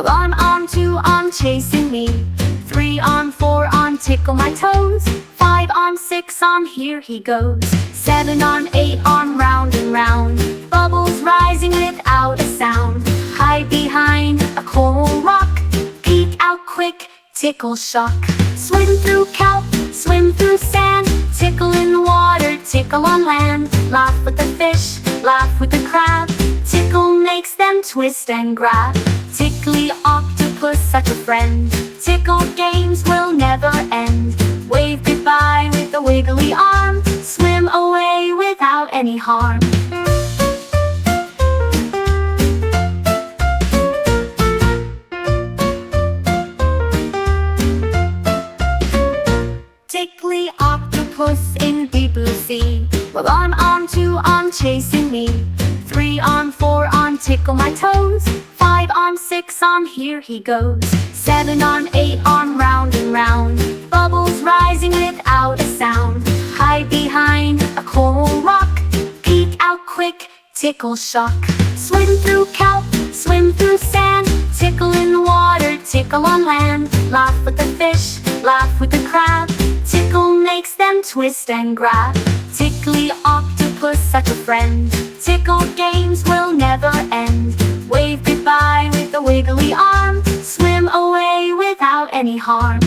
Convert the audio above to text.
Well, I'm on, 2 on, chasing me. 3 on, 4 on, tickle my toes. 5 on, 6 on, here he goes. 7 on, 8 on, round and round. Bubbles rising without a sound. Hide behind a coral rock. Peek out quick, tickle shock. Swim through kelp, swim through sand. Tickle in the water, tickle on land. Laugh with the fish, laugh with the crab. Tickle makes them twist and grab. Tickly Octopus, such a friend. Tickle games will never end. Wave goodbye with a wiggly arm. Swim away without any harm. Tickly Octopus in deep blue sea. Well, I'm on, 2 on, chasing me. 3 on, 4 on, tickle my toes. 5 on, 6 on, here he goes. 7 on, 8 on, round and round. Bubbles rising without a sound. Hide behind a coral rock. Peek out quick, tickle shock. Swim through kelp, swim through sand. Tickle in the water, tickle on land. Laugh with the fish, laugh with the crab. Tickle makes them twist and grab. Tickly Octopus, such a friend. Tickle games will never end. Wave goodbye with a wiggly arm. Swim away without any harm.